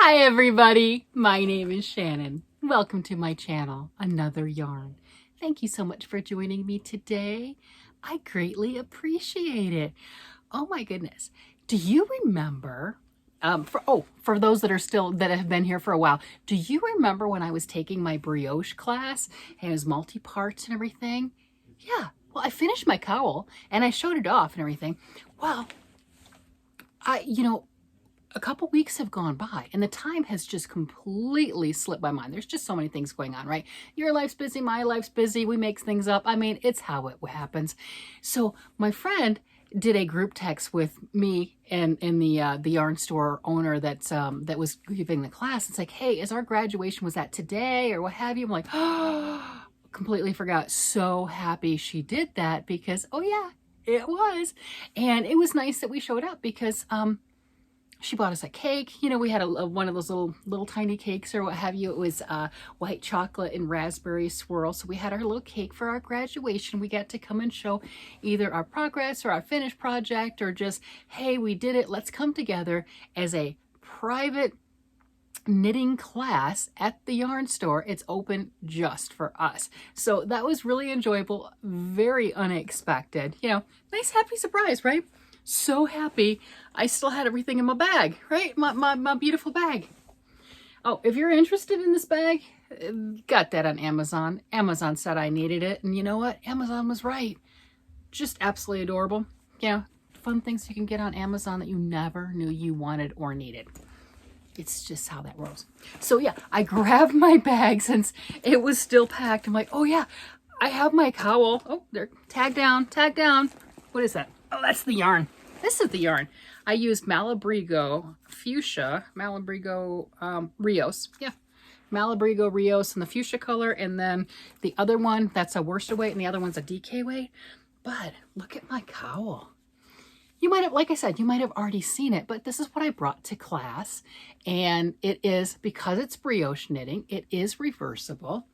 Hi everybody, my name is Shannon. Welcome to my channel, Another Yarn. Thank you so much for joining me today. I greatly appreciate it. Oh my goodness. Do you remember, for those that have been here for a while, do you remember when I was taking my brioche class and it was multi-parts and everything? Yeah, well, I finished my cowl and I showed it off and everything. Well, a couple weeks have gone by and the time has just completely slipped my mind. There's just so many things going on, right? Your life's busy, my life's busy. We make things up. I mean, it's how it happens. So my friend did a group text with me and the yarn store owner that was giving the class. It's like, hey, is our graduation, was that today or what have you? I'm like, oh, completely forgot. So happy she did that because, oh yeah, it was. And it was nice that we showed up because, she bought us a cake. You know, we had one of those little tiny cakes or what have you. It was white chocolate and raspberry swirl. So we had our little cake for our graduation. We got to come and show either our progress or our finished project or just, hey, we did it. Let's come together as a private knitting class at the yarn store. It's open just for us. So that was really enjoyable, very unexpected. You know, nice happy surprise, right? So happy I still had everything in my bag, right? My beautiful bag. Oh, if you're interested in this bag, got that on Amazon. Amazon said I needed it, and you know what? Amazon was right. Just absolutely adorable. Yeah, fun things you can get on Amazon that you never knew you wanted or needed. It's just how that rolls. So yeah, I grabbed my bag since it was still packed. I'm like, oh yeah, I have my cowl. Oh, they're tagged down, tagged down. What is that? Oh, that's the yarn. This is the yarn. I used Malabrigo Fuchsia, Malabrigo Rios. Yeah, Malabrigo Rios in the fuchsia color. And then the other one, that's a worsted weight, and the other one's a DK weight. But look at my cowl. You might have, like I said, you might have already seen it, but this is what I brought to class. And it is, because it's brioche knitting, it is reversible.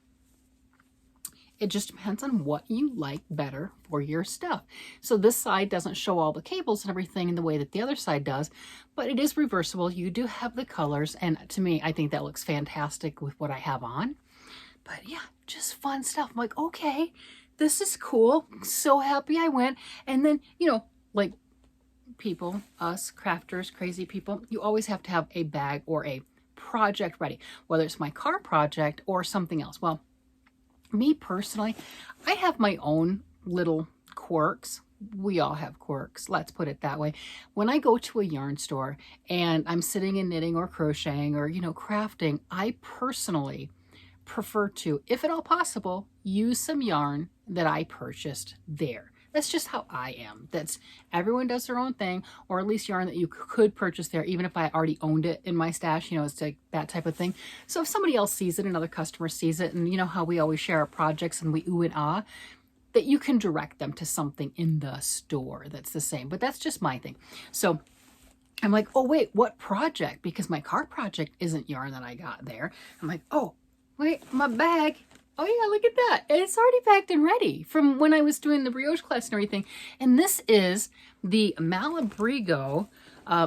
It just depends on what you like better for your stuff. So this side doesn't show all the cables and everything in the way that the other side does, but it is reversible. You do have the colors, and to me, I think that looks fantastic with what I have on. But yeah, just fun stuff. I'm like, okay, this is cool. So happy I went. And then, you know, like people, us crafters, crazy people, you always have to have a bag or a project ready, whether it's my car project or something else. Well, me personally, I have my own little quirks. We all have quirks, let's put it that way. When I go to a yarn store and I'm sitting and knitting or crocheting or, you know, crafting, I personally prefer to, if at all possible, use some yarn that I purchased there. That's just how I am. Everyone does their own thing, or at least yarn that you could purchase there, even if I already owned it in my stash, you know, it's like that type of thing. So if somebody else sees it, another customer sees it, and you know how we always share our projects and we ooh and ah, that you can direct them to something in the store that's the same. But that's just my thing. So I'm like, oh wait, what project? Because my car project isn't yarn that I got there. I'm like, oh, wait, my bag. Oh yeah, look at that. It's already packed and ready from when I was doing the brioche class and everything. And this is the Malabrigo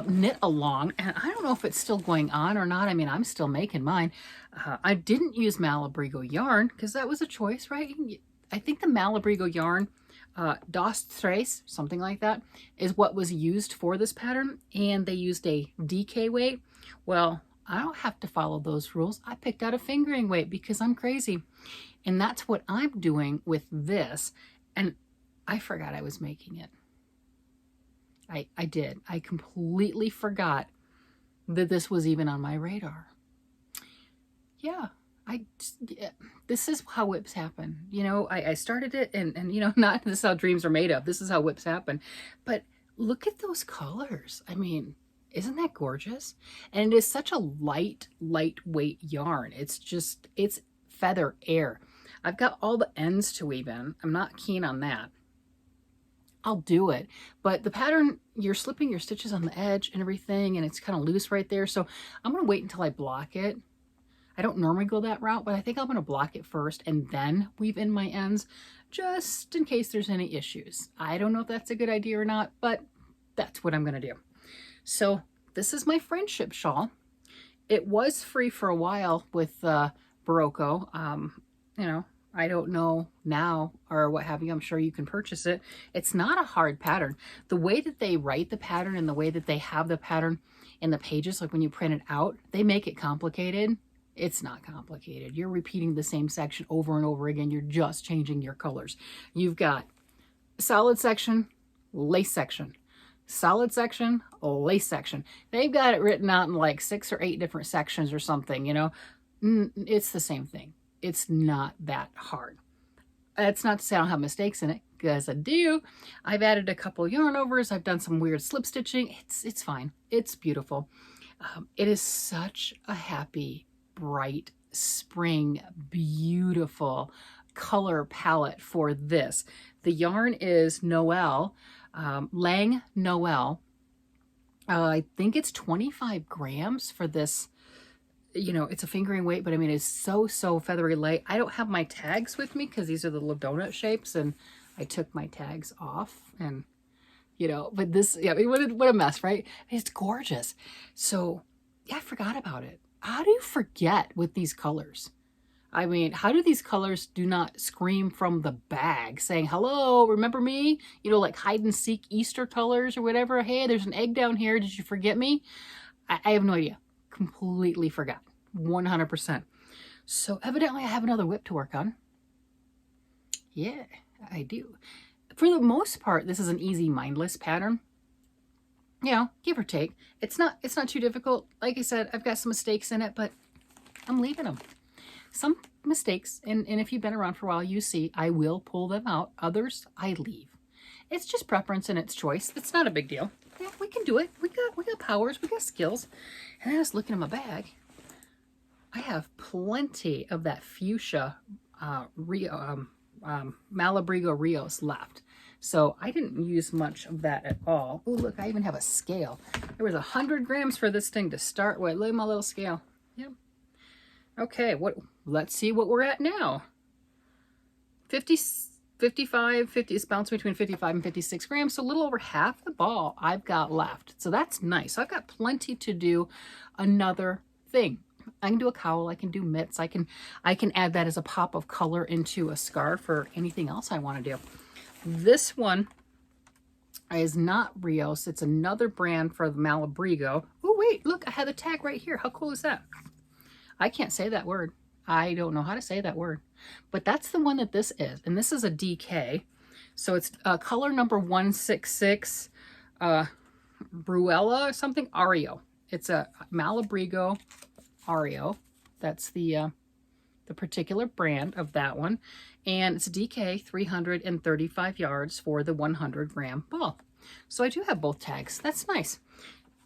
knit along. And I don't know if it's still going on or not. I mean, I'm still making mine. I didn't use Malabrigo yarn because that was a choice, right? I think the Malabrigo yarn, Dos Tres, something like that, is what was used for this pattern. And they used a DK weight. Well, I don't have to follow those rules. I picked out a fingering weight because I'm crazy. And that's what I'm doing with this. And I forgot I was making it. I did. I completely forgot that this was even on my radar. Yeah, this is how WIPs happen. You know, I started it and you know, not this is how dreams are made of. This is how WIPs happen. But look at those colors. I mean, isn't that gorgeous? And it is such a lightweight yarn. It's feather air. I've got all the ends to weave in. I'm not keen on that. I'll do it. But the pattern, you're slipping your stitches on the edge and everything, and it's kind of loose right there. So I'm going to wait until I block it. I don't normally go that route, but I think I'm going to block it first and then weave in my ends just in case there's any issues. I don't know if that's a good idea or not, but that's what I'm going to do. So this is my friendship shawl. It was free for a while with Barocco. You know, I don't know now or what have you. I'm sure you can purchase it. It's not a hard pattern. The way that they write the pattern and the way that they have the pattern in the pages, like when you print it out, they make it complicated. It's not complicated. You're repeating the same section over and over again. You're just changing your colors. You've got solid section, lace section, solid section, lace section. They've got it written out in like 6 or 8 different sections or something, you know. It's the same thing. It's not that hard. That's not to say I don't have mistakes in it, because I do. I've added a couple yarn overs. I've done some weird slip stitching. It's fine. It's beautiful. It is such a happy, bright, spring, beautiful color palette for this. The yarn is Noel, Lang Noel. I think it's 25 grams for this. You know, it's a fingering weight, but I mean, it's so feathery light. I don't have my tags with me because these are the little donut shapes, and I took my tags off, and you know, but this, yeah, I mean, what a mess, right? It's gorgeous. So yeah, I forgot about it. How do you forget with these colors? I mean, how do these colors do not scream from the bag saying, hello, remember me? You know, like hide and seek Easter colors or whatever. Hey, there's an egg down here. Did you forget me? I have no idea. Completely forgot. 100%. So evidently I have another WIP to work on. Yeah, I do. For the most part, this is an easy mindless pattern. You know, give or take. It's not too difficult. Like I said, I've got some mistakes in it, but I'm leaving them. Some mistakes, and if you've been around for a while, you see I will pull them out. Others I leave. It's just preference and it's choice. It's not a big deal. Yeah, we can do it. We got powers, we got skills. And I was looking in my bag. I have plenty of that fuchsia Malabrigo Rios left. So I didn't use much of that at all. Oh, look, I even have a scale. There was 100 grams for this thing to start with. Look at my little scale. Yep. Okay, let's see what we're at now. 55, it's bouncing between 55 and 56 grams, so a little over half the ball I've got left. So that's nice. I've got plenty to do another thing. I can do a cowl, I can do mitts, I can add that as a pop of color into a scarf or anything else I want to do. This one is not Rios, it's another brand for the Malabrigo. Oh wait, look, I have the tag right here. How cool is that? I can't say that word. I don't know how to say that word. But that's the one that this is. And this is a DK. So it's color number 166, Bruella or something, Ario. It's a Malabrigo Ario. That's the particular brand of that one. And it's a DK 335 yards for the 100 gram ball. So I do have both tags. That's nice.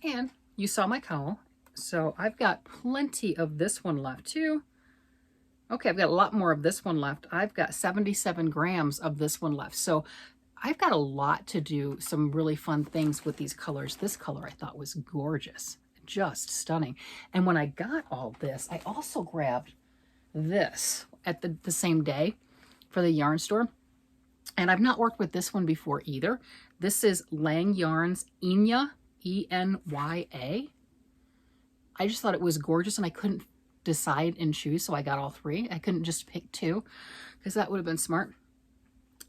And you saw my cowl. So I've got plenty of this one left too. Okay, I've got a lot more of this one left. I've got 77 grams of this one left. So I've got a lot to do, some really fun things with these colors. This color I thought was gorgeous, just stunning. And when I got all this, I also grabbed this at the same day for the yarn store. And I've not worked with this one before either. This is Lang Yarns Enya, E-N-Y-A. I just thought it was gorgeous and I couldn't decide and choose, so I got all 3. I couldn't just pick 2 because that would have been smart.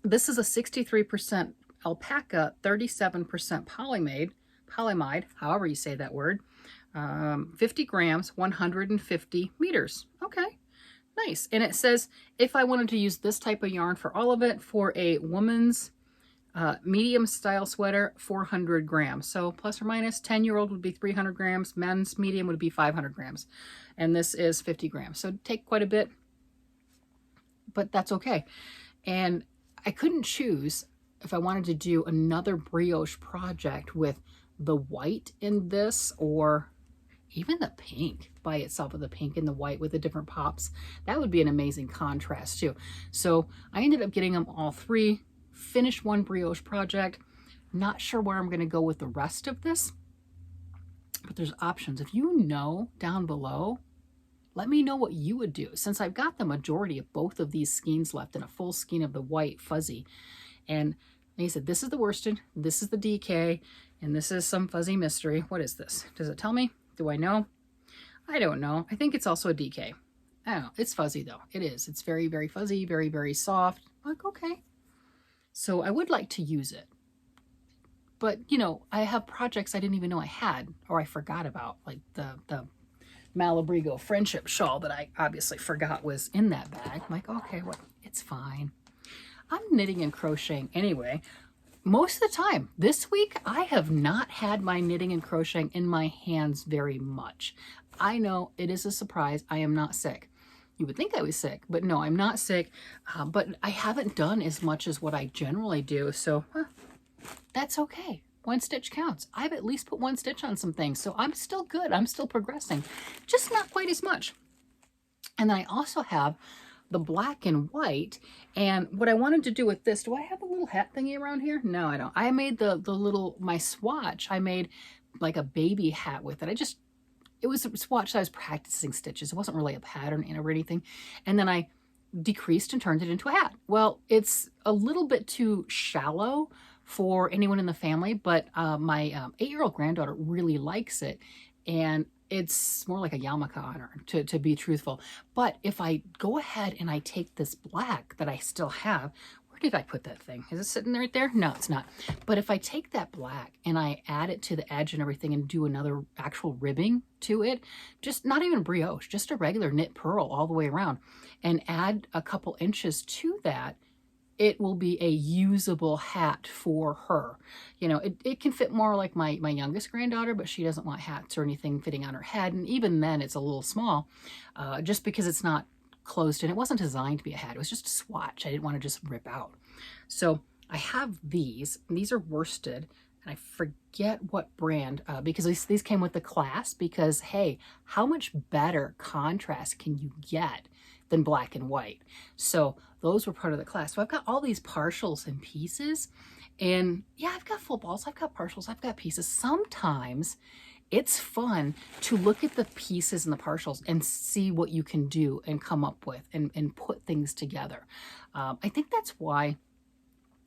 This is a 63% alpaca, 37% polymide, however you say that word, 50 grams, 150 meters. Okay, nice. And it says if I wanted to use this type of yarn for all of it, for a woman's medium style sweater, 400 grams. So plus or minus, 10-year-old would be 300 grams. Men's medium would be 500 grams. And this is 50 grams. So take quite a bit, but that's okay. And I couldn't choose if I wanted to do another brioche project with the white in this or even the pink by itself, with the pink and the white with the different pops. That would be an amazing contrast too. So I ended up getting them all 3. Finished one brioche project. Not sure where I'm going to go with the rest of this, but there's options. If you know down below, let me know what you would do, since I've got the majority of both of these skeins left and a full skein of the white fuzzy. And like I said, this is the worsted, this is the DK, and this is some fuzzy mystery. What is this? Does it tell me? Do I know? I don't know. I think it's also a DK. I don't know. It's fuzzy though. It is. It's very, very fuzzy, very, very soft. Like, okay. So I would like to use it. But, you know, I have projects I didn't even know I had or I forgot about, like the Malabrigo Friendship Shawl that I obviously forgot was in that bag. I'm like, okay, well, it's fine. I'm knitting and crocheting anyway. Most of the time, this week, I have not had my knitting and crocheting in my hands very much. I know it is a surprise. I am not sick. You would think I was sick, but no, I'm not sick. But I haven't done as much as what I generally do, so that's okay. One stitch counts. I've at least put one stitch on some things, so I'm still good. I'm still progressing, just not quite as much. And then I also have the black and white, and what I wanted to do with this, do I have a little hat thingy around here? No, I don't. I made the little, my swatch, I made like a baby hat with it. It was a swatch that I was practicing stitches. It wasn't really a pattern in it or anything. And then I decreased and turned it into a hat. Well, it's a little bit too shallow for anyone in the family, but my 8-year-old granddaughter really likes it, and it's more like a yarmulke on her, to be truthful. But if I go ahead and I take this black that I still have, where did I put that thing? Is it sitting right there? No, it's not. But if I take that black and I add it to the edge and everything and do another actual ribbing to it, just not even brioche, just a regular knit purl all the way around, and add a couple inches to that, it will be a usable hat for her. You know, it can fit more like my youngest granddaughter, but she doesn't want hats or anything fitting on her head. And even then it's a little small, just because it's not closed in. It wasn't designed to be a hat. It was just a swatch. I didn't want to just rip out. So I have these. These are worsted. And I forget what brand, because these came with the class, because hey, how much better contrast can you get than black and white? So those were part of the class. So I've got all these partials and pieces, and yeah, I've got full balls, I've got partials, I've got pieces. Sometimes it's fun to look at the pieces and the partials and see what you can do and come up with and put things together. I think that's why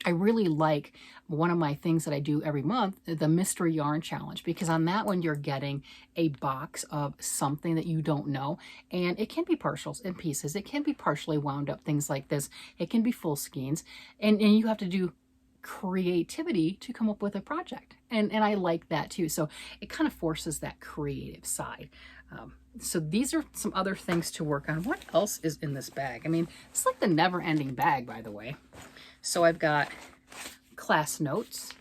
I really like one of my things that I do every month, the Mystery Yarn Challenge, because on that one, you're getting a box of something that you don't know. And it can be partials and pieces. It can be partially wound up, things like this. It can be full skeins. And you have to do creativity to come up with a project. And I like that too. So it kind of forces that creative side. So these are some other things to work on. What else is in this bag? I mean, it's like the never-ending bag, by the way. So I've got class notes.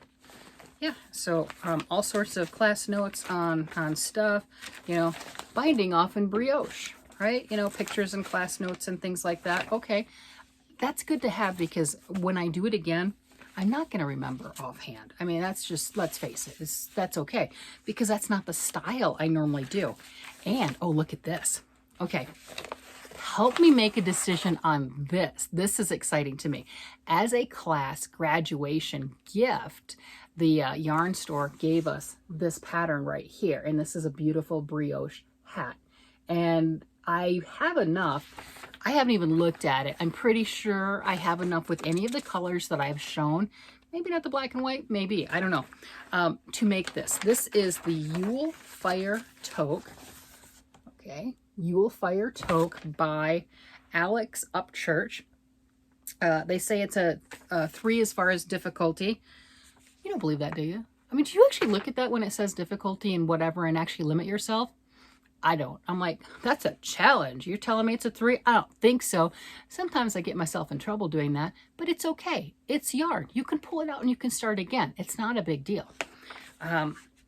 Yeah, so all sorts of class notes on stuff, you know, binding off in brioche, right? You know, pictures and class notes and things like that. Okay, that's good to have, because when I do it again, I'm not going to remember offhand. I mean, that's just, let's face it, that's okay, because that's not the style I normally do. And, oh, look at this. Okay. Help me make a decision on this. This is exciting to me. As a class graduation gift, the yarn store gave us this pattern right here. And this is a beautiful brioche hat. And I have enough. I haven't even looked at it. I'm pretty sure I have enough with any of the colors that I've shown. Maybe not the black and white, maybe, I don't know, to make this. This is the Yule Fire Toque. Okay. Yule Fire Toque by Alex Upchurch. They say it's a 3 as far as difficulty. You don't believe that, do you? I mean, do you actually look at that when it says difficulty and whatever and actually limit yourself? I don't. I'm like, that's a challenge. You're telling me it's a 3? I don't think so. Sometimes I get myself in trouble doing that, but it's okay. It's yarn. You can pull it out and you can start again. It's not a big deal.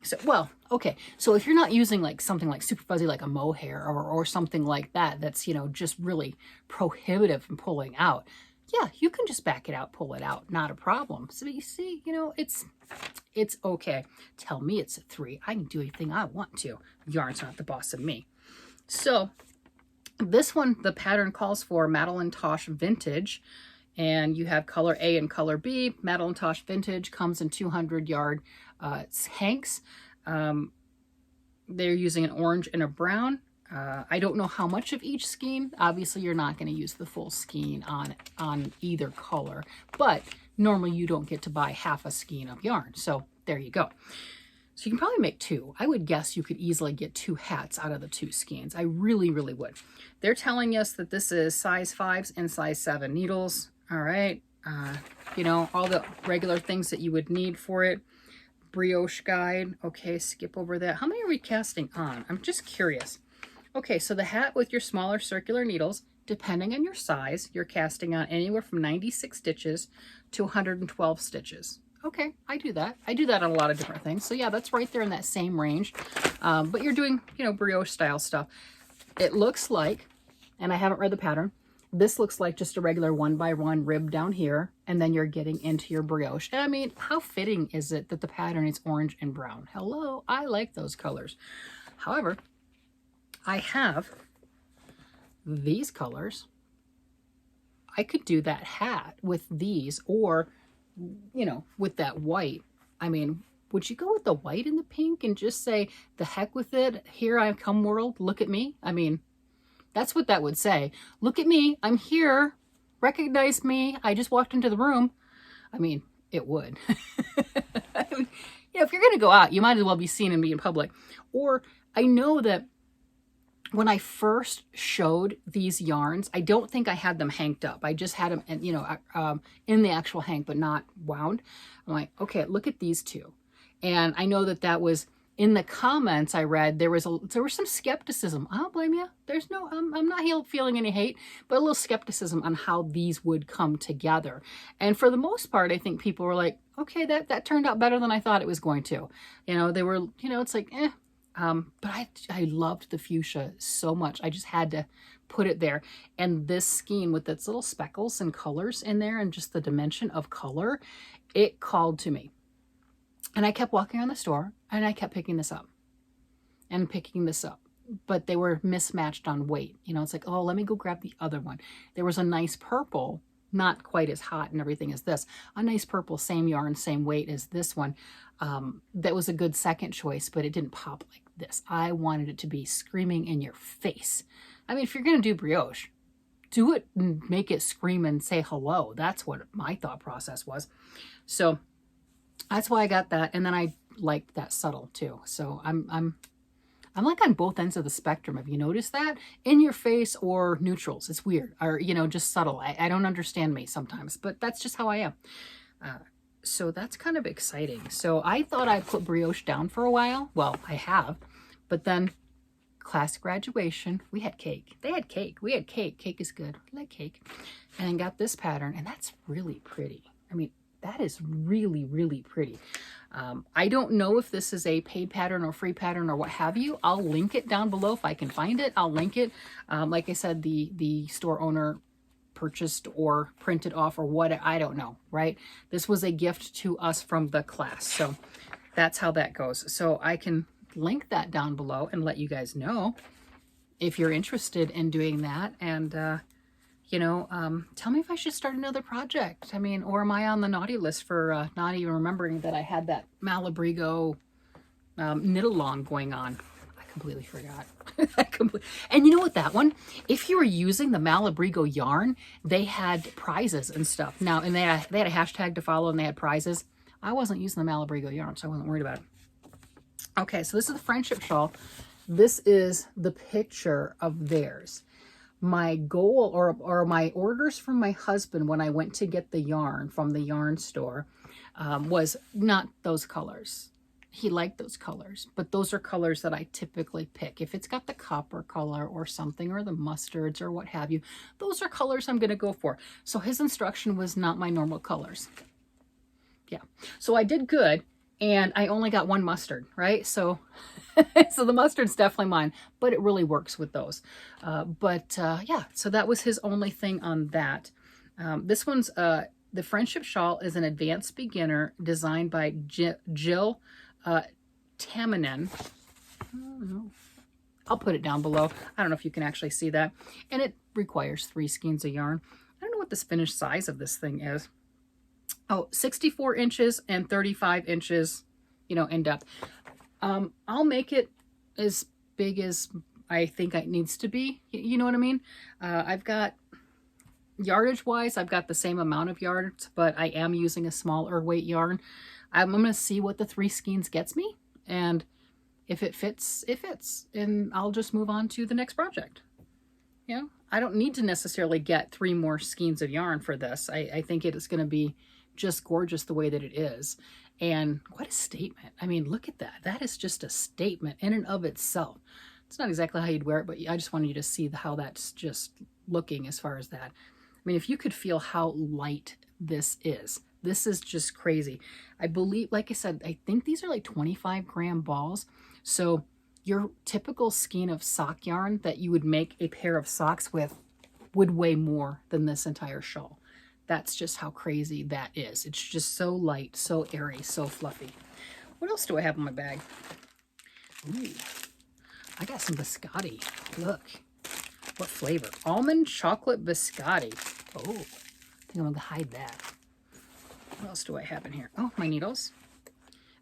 So, well, okay. So if you're not using like something like super fuzzy, like a mohair or something like that, that's, you know, just really prohibitive from pulling out. Yeah, you can just back it out, pull it out. Not a problem. So you see, you know, it's okay. Tell me it's a 3. I can do anything I want to. Yarn's not the boss of me. So this one, the pattern calls for Madeline Tosh Vintage. And you have color A and color B. Madeline Tosh Vintage comes in 200 yard hanks. They're using an orange and a brown. I don't know how much of each skein. Obviously, you're not going to use the full skein on either color. But normally, you don't get to buy half a skein of yarn. So there you go. So you can probably make 2. I would guess you could easily get 2 hats out of the 2 skeins. I really, really would. They're telling us that this is size 5s and size 7 needles. All right. You know, all the regular things that you would need for it. Brioche guide. Okay, skip over that. How many are we casting on? I'm just curious. Okay, so the hat with your smaller circular needles, depending on your size, you're casting on anywhere from 96 stitches to 112 stitches. Okay, I do that. I do that on a lot of different things. So yeah, that's right there in that same range. But you're doing, you know, brioche style stuff. It looks like, and I haven't read the pattern, this looks like just a regular 1x1 rib down here, and then you're getting into your brioche. And I mean, how fitting is it that the pattern is orange and brown? Hello, I like those colors. However, I have these colors. I could do that hat with these, or, you know, with that white. I mean, would you go with the white and the pink and just say, the heck with it, here I come world, look at me? I mean, that's what that would say. Look at me, I'm here, recognize me, I just walked into the room. I mean, it would. I mean, yeah, if you're gonna go out, you might as well be seen and be in public. Or I know that when I first showed these yarns, I don't think I had them hanked up. I just had them, you know, in the actual hank, but not wound. I'm like, okay, look at these 2. And I know that that was in the comments I read, there was some skepticism. I don't blame you. There's no, I'm not feeling any hate, but a little skepticism on how these would come together. And for the most part, I think people were like, okay, that turned out better than I thought it was going to. You know, they were, you know, it's like, eh. But I loved the fuchsia so much. I just had to put it there. And this skein with its little speckles and colors in there and just the dimension of color, it called to me. And I kept walking around the store and I kept picking this up and picking this up. But they were mismatched on weight. You know, it's like, oh, let me go grab the other one. There was a nice purple, not quite as hot and everything as this. A nice purple, same yarn, same weight as this one. That was a good second choice, but it didn't pop like this. I wanted it to be screaming in your face. I mean, if you're going to do brioche, do it and make it scream and say hello. That's what my thought process was. So that's why I got that. And then I liked that subtle too. So I'm like on both ends of the spectrum. Have you noticed that? In your face or neutrals. It's weird. Or, you know, just subtle. I don't understand me sometimes, but that's just how I am. So that's kind of exciting. So I thought I put brioche down for a while. Well, I have. But then class graduation, we had cake. They had cake. We had cake. Cake is good. I like cake. And then got this pattern, and that's really pretty. I mean, that is really, really pretty. I don't know if this is a paid pattern or free pattern or what have you. I'll link it down below if I can find it. I'll link it. Like I said, the store owner purchased or printed off or what, I don't know, right? This was a gift to us from the class. So that's how that goes. So I can link that down below and let you guys know if you're interested in doing that. And, you know, tell me if I should start another project. I mean, or am I on the naughty list for not even remembering that I had that Malabrigo knit along going on? I completely forgot. And you know what, that one, if you were using the Malabrigo yarn, they had prizes and stuff. Now, and they had a hashtag to follow and they had prizes. I wasn't using the Malabrigo yarn, so I wasn't worried about it. Okay, so this is the Friendship Shawl. This is the picture of theirs. My goal or my orders from my husband when I went to get the yarn from the yarn store was not those colors. He liked those colors, but those are colors that I typically pick. If it's got the copper color or something, or the mustards or what have you, those are colors I'm going to go for. So his instruction was not my normal colors. Yeah, so I did good. And I only got one mustard, right? So, so the mustard's definitely mine, but it really works with those. Yeah, so that was his only thing on that. This one's, the Friendship Shawl is an advanced beginner designed by Jill Tamanen. I'll put it down below. I don't know if you can actually see that. And it requires 3 skeins of yarn. I don't know what the finished size of this thing is. Oh, 64 inches and 35 inches, you know, in depth. I'll make it as big as I think it needs to be. You know what I mean? I've got, yardage wise, I've got the same amount of yards, but I am using a smaller weight yarn. I'm going to see what the 3 skeins gets me. And if it fits, it fits. And I'll just move on to the next project. You know, I don't need to necessarily get 3 more skeins of yarn for this. I think it is going to be just gorgeous the way that it is. And what a statement. I mean, look at that. That is just a statement in and of itself. It's not exactly how you'd wear it, but I just wanted you to see how that's just looking as far as that. I mean, if you could feel how light this is just crazy. I believe, like I said, I think these are like 25-gram balls. So your typical skein of sock yarn that you would make a pair of socks with would weigh more than this entire shawl. That's just how crazy that is. It's just so light, so airy, so fluffy. What else do I have in my bag? Ooh, I got some biscotti. Look, what flavor? Almond chocolate biscotti. Oh, I think I'm gonna hide that. What else do I have in here? Oh, my needles.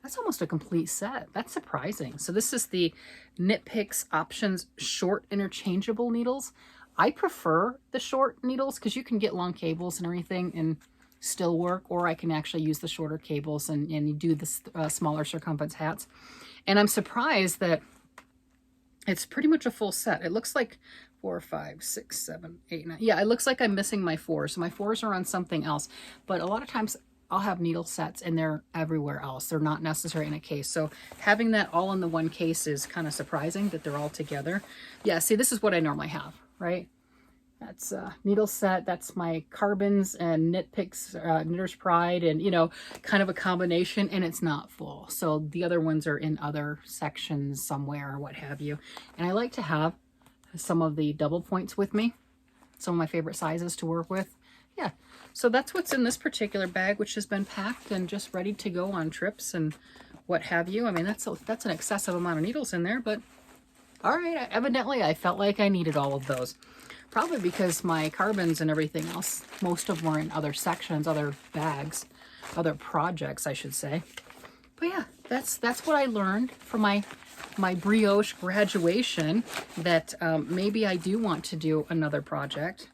That's almost a complete set. That's surprising. So this is the Knit Picks Options Short Interchangeable Needles. I prefer the short needles because you can get long cables and everything and still work, or I can actually use the shorter cables and you do the smaller circumference hats. And I'm surprised that it's pretty much a full set. It looks like 4, 5, 6, 7, 8, 9. Yeah, it looks like I'm missing my 4s. So my 4s are on something else. But a lot of times I'll have needle sets and they're everywhere else. They're not necessarily in a case. So having that all in the one case is kind of surprising that they're all together. Yeah, see, this is what I normally have, right? That's a needle set. That's my carbons and Knit Picks, Knitter's Pride, and, you know, kind of a combination, and it's not full. So the other ones are in other sections somewhere or what have you. And I like to have some of the double points with me, some of my favorite sizes to work with. Yeah, so that's what's in this particular bag, which has been packed and just ready to go on trips and what have you. I mean, that's an excessive amount of needles in there, but all right, evidently I felt like I needed all of those. Probably because my carbons and everything else, most of them were in other sections, other bags, other projects, I should say. But yeah, that's what I learned from my brioche graduation, that maybe I do want to do another project.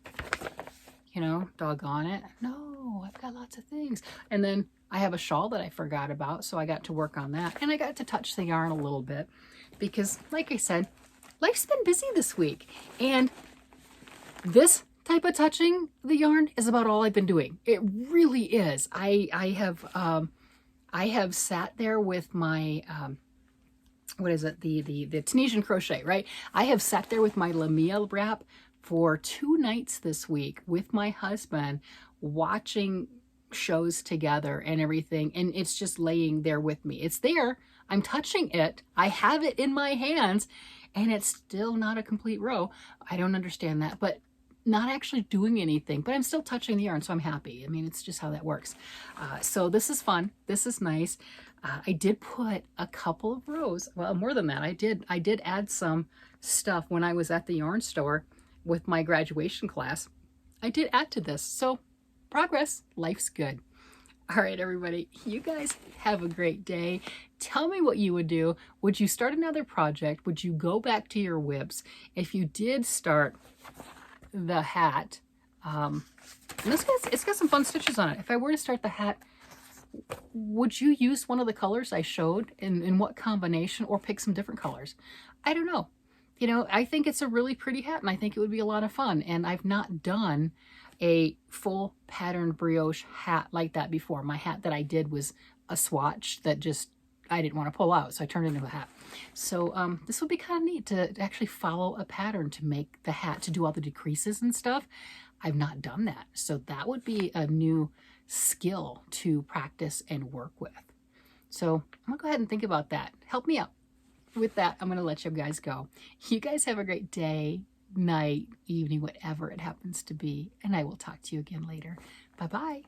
You know, doggone it. No, I've got lots of things. And then I have a shawl that I forgot about, so I got to work on that. And I got to touch the yarn a little bit because, like I said, life's been busy this week. And this type of touching the yarn is about all I've been doing. It really is. I have sat there with my what is it, the Tunisian crochet, right? I have sat there with my Lamia wrap for 2 nights this week with my husband, watching shows together and everything, and it's just laying there with me. It's there, I'm touching it, I have it in my hands, and it's still not a complete row. I don't understand that, but not actually doing anything, but I'm still touching the yarn, so I'm happy. I mean, it's just how that works. So this is fun. This is nice. I did put a couple of rows, well, more than that. I did add some stuff when I was at the yarn store with my graduation class. I did add to this. So progress, life's good. All right, everybody, you guys have a great day. Tell me what you would do. Would you start another project? Would you go back to your WIPs? If you did start the hat, and it's got some fun stitches on it. If I were to start the hat, would you use one of the colors I showed, in what combination, or pick some different colors? I don't know. You know, I think it's a really pretty hat, and I think it would be a lot of fun. And I've not done a full pattern brioche hat like that before. My hat that I did was a swatch that just I didn't want to pull out, so I turned it into a hat. So this would be kind of neat to actually follow a pattern to make the hat, to do all the decreases and stuff. I've not done that, so that would be a new skill to practice and work with. So I'm gonna go ahead and think about that. Help me out. With that, I'm gonna let you guys go. You guys have a great day, night, evening, whatever it happens to be, and I will talk to you again later. Bye-bye.